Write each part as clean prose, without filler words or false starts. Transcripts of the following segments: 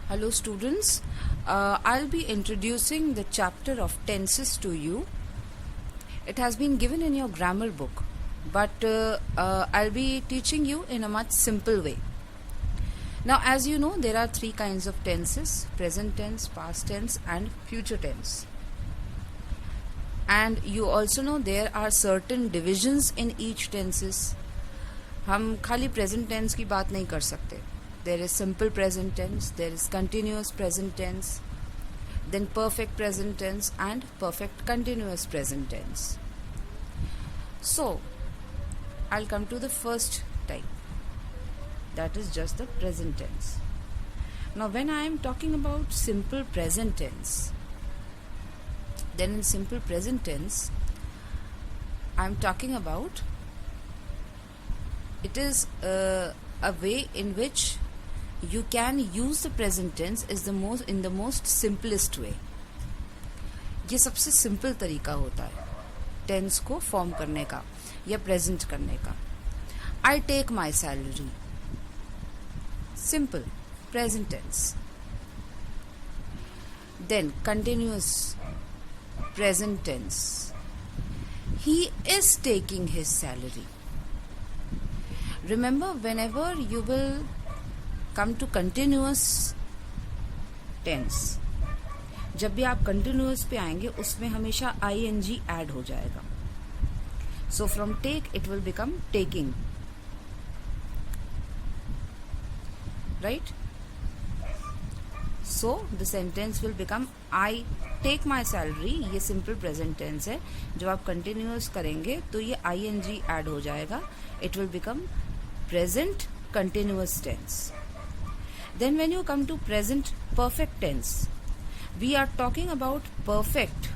Hello students, I'll be introducing the chapter of tenses to you. It has been given in your grammar book, but I'll be teaching you in a much simple way. Now as you know, there are three kinds of tenses: present tense, past tense and future tense. And you also know there are certain divisions in each tenses. हम खाली present tense की बात नहीं कर सकते. There is simple present tense, there is continuous present tense, then perfect present tense and perfect continuous present tense. So, I'll come to the first type. That is just the present tense. Now, when I am talking about simple present tense, then in simple present tense, I am talking about it is a way in which you can use the present tense is in the most simplest way. ये सबसे simple तरीका होता है tense को form करने का या present करने का. I take my salary. Simple present tense. Then continuous present tense. He is taking his salary. Remember, whenever you will come to continuous tense, जब भी आप continuous पे आएंगे उसमें हमेशा ing ऐड हो जाएगा. So from take it will become taking, right? So the sentence will become I take my salary. ये simple present tense है. जब आप continuous करेंगे तो ये ing ऐड हो जाएगा. It will become present continuous tense. Then when you come to present perfect tense, we are talking about perfect.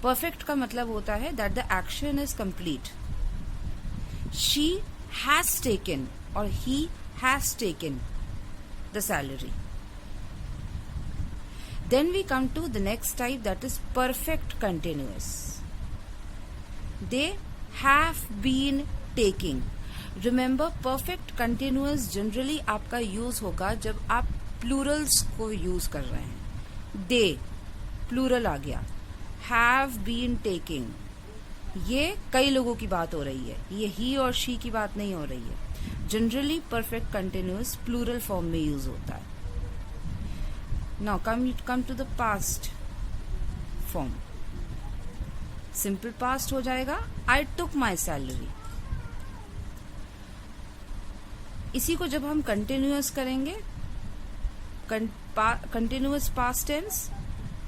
Perfect का मतलब होता है that the action is complete. She has taken or he has taken the salary. Then we come to the next type, that is perfect continuous. They have been taking. Remember, perfect continuous generally आपका use होगा जब आप Plurals को use कर रहे हैं. They plural आ गया. Have been taking, ये कई लोगों की बात हो रही है, ये ही और शी की बात नहीं हो रही है. Generally perfect continuous plural form में यूज होता है. Now come to the past form. Simple past हो जाएगा आई टुक माई सैलरी. इसी को जब हम कंटिन्यूअस करेंगे, continuous past tense,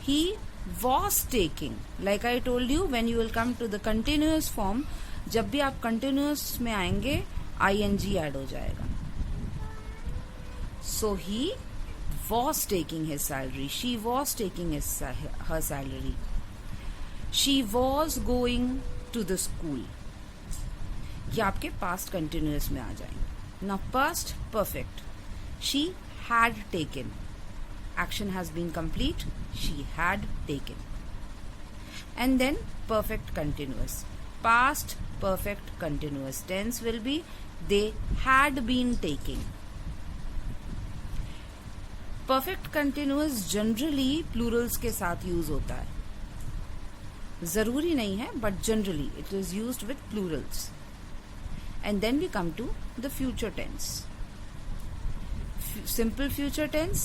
he was taking. Like I told you, when you will come to the continuous form, जब भी आप कंटिन्यूअस में आएंगे ing ऐड हो जाएगा. So he was taking his salary, she was taking her salary, she was going to the school. ये आपके past continuous में आ जाएंगे. Now past perfect. She had taken. Action has been complete. She had taken. And then perfect continuous. Past perfect continuous tense will be they had been taking. Perfect continuous generally plurals के साथ use होता है. जरूरी नहीं है, but generally it is used with plurals. And then we come to the future tense. Simple future tense,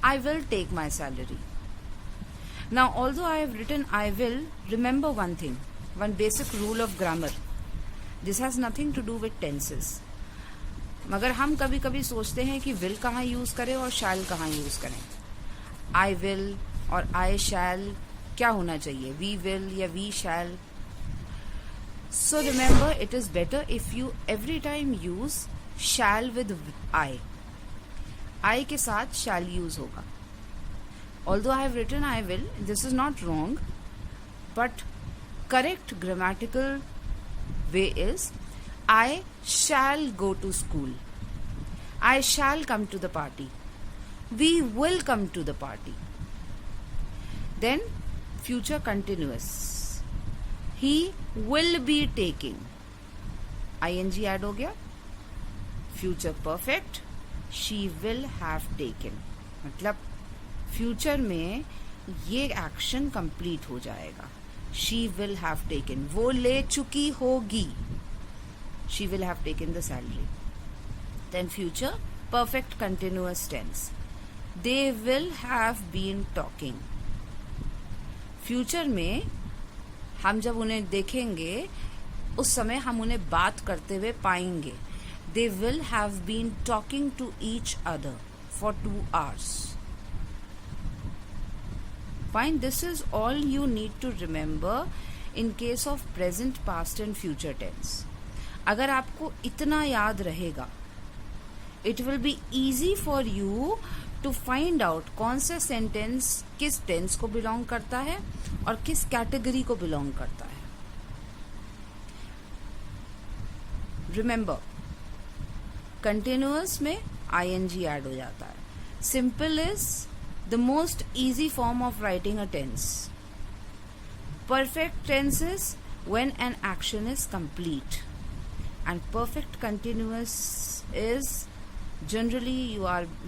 I will take my salary. Now, although I have written I will, remember one thing, one basic rule of grammar. This has nothing to do with tenses. मगर हम कभी कभी सोचते हैं कि will कहाँ use करें और shall कहाँ यूज करें. I will और I shall क्या होना चाहिए, we will या we shall. So remember, it is better if you every time use shall with I. I के साथ shall use होगा. Although I have written I will, this is not wrong, but correct grammatical way is I shall go to school. I shall come to the party. We will come to the party. Then future continuous. He will be taking. ing add हो गया. Future perfect she will have taken, मतलब future में ये action complete हो जाएगा. She will have taken, वो ले चुकी होगी. She will have taken the salary. Then future perfect continuous tense. They will have been talking. Future में हम जब उन्हें देखेंगे उस समय हम उन्हें बात करते हुए पाएंगे. They will have been talking to each other for 2 hours. Fine, this is all you need to remember in case of present, past and future tense. अगर आपको इतना याद रहेगा, it will be easy for you to find out कौन सा sentence किस tense को belong करता है और किस कैटेगरी को बिलोंग करता है. रिमेंबर, कंटिन्यूअस में ing ऐड हो जाता है. Simple is the most easy form of writing a tense. Perfect tense is when an action is complete, and perfect continuous is generally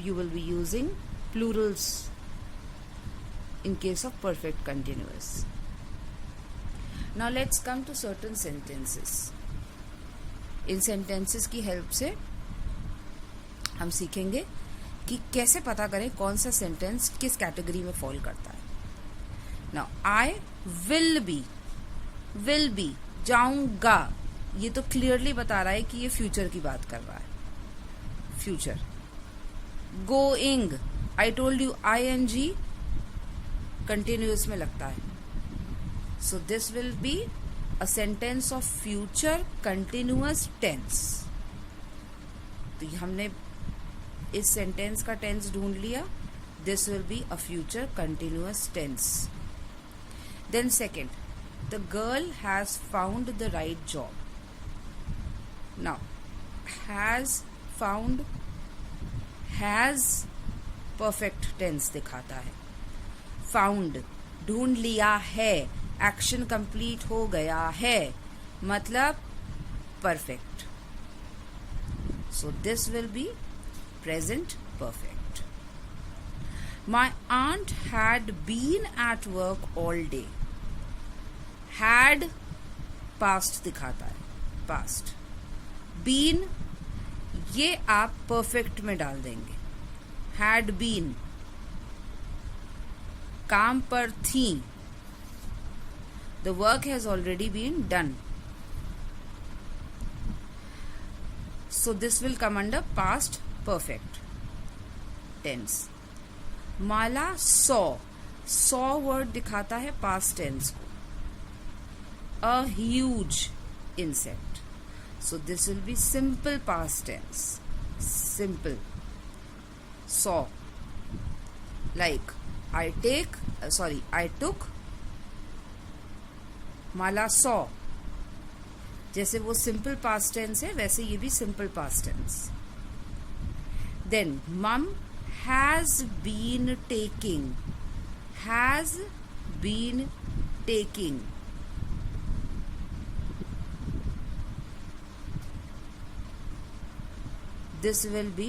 you will be using plurals in case of perfect continuous. Now let's come to certain sentences. In sentences की help से हम सीखेंगे कि कैसे पता करें कौन सा sentence किस category में fall करता है. Now I will be जाऊंगा, ये तो clearly बता रहा है कि ये future की बात कर रहा है. Future. Going, I told you ing continuous में लगता है. So this will be a sentence of future continuous tense. तो हमने इस सेंटेंस का टेंस ढूंढ लिया. This will be a future continuous tense. Then second, the girl has found the right job. Now has found, has perfect tense दिखाता है. Found, ढूंढ लिया है, एक्शन कंप्लीट हो गया है, मतलब perfect. So this will be present perfect. My aunt had been at work all day. Had past दिखाता है, पास्ट. बीन, ये आप परफेक्ट में डाल देंगे. हैड बीन, काम पर थी. The work has already been done. So this will come under past perfect tense. Mala saw word दिखाता है पास्ट टेंस को. A huge insect. So this will be simple past tense. Simple. Saw. Like I took. Mala saw. जैसे वो simple past tense है, वैसे ये भी simple past tense. Then mum has been taking. Has been taking. This will be,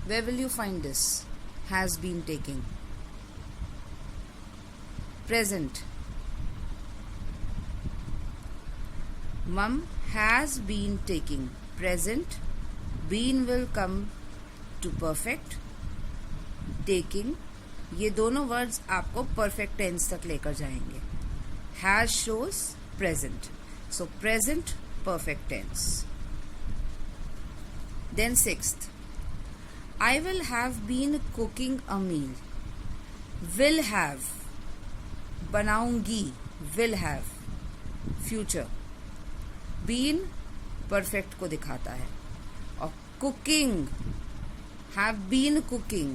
where will you find this? Has been taking. Present. Mum has been taking. Present. Been will come to perfect. Taking. ये दोनों words आपको perfect tense तक लेकर जाएंगे. Has shows present. So present perfect tense. Then sixth, I will have been cooking a meal. Will have, बनाऊंगी, will have, future. Been perfect को दिखाता है. और cooking, have been cooking,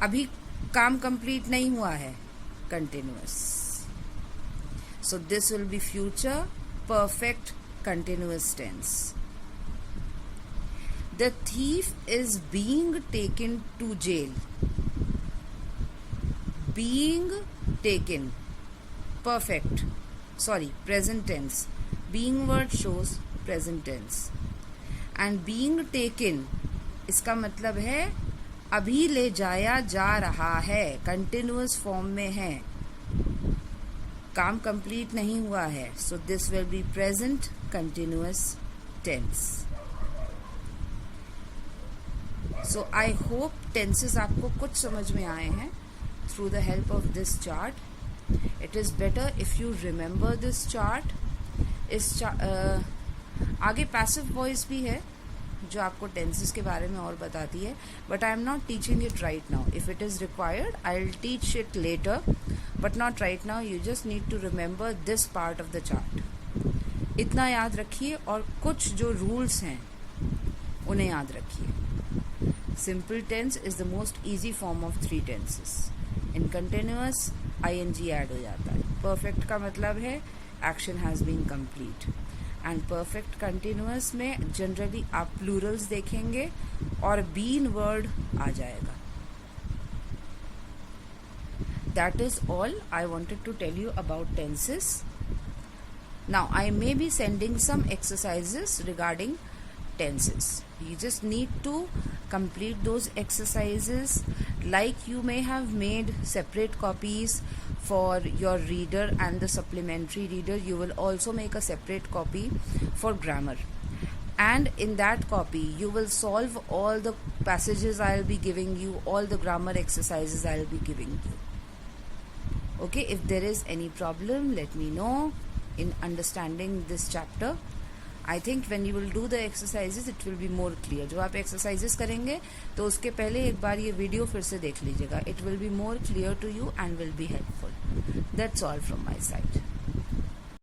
अभी काम complete नहीं हुआ है, continuous. So this will be future perfect continuous tense. The thief is being taken to jail. Being taken, perfect, sorry, present tense. Being word shows present tense. And being taken, इसका मतलब है अभी ले जाया जा रहा है, कंटिन्यूअस फॉर्म में है, काम कंप्लीट नहीं हुआ है. So this will be present continuous tense. So I hope tenses आपको कुछ समझ में आए हैं through the help of this chart. It is better if you remember this chart. आगे पैसिव वॉइस भी है जो आपको टेंसेस के बारे में और बताती है, but I am not teaching it right now. If it is required I will teach it later, but not right now. You just need to remember this part of the chart. इतना याद रखिए और कुछ जो rules हैं उन्हें याद रखिए. Simple tense is the most easy form of 3 tenses. In continuous ing add हो जाता है. परफेक्ट का मतलब है action has been complete. And perfect continuous में जनरली आप प्लूरल्स देखेंगे और बीन वर्ड आ जाएगा. That is all I wanted to tell you about tenses. Now I may be sending some exercises regarding tenses. You just need to complete those exercises. Like you may have made separate copies for your reader and the supplementary reader. You will also make a separate copy for grammar. And in that copy, you will solve all the passages I'll be giving you, all the grammar exercises I'll be giving you. Okay, if there is any problem, let me know in understanding this chapter. I think when you will do the exercises it will be more clear. जो आप exercises करेंगे तो उसके पहले एक बार ये video फिर से देख लीजिएगा. It will be more clear to you and will be helpful. That's all from my side.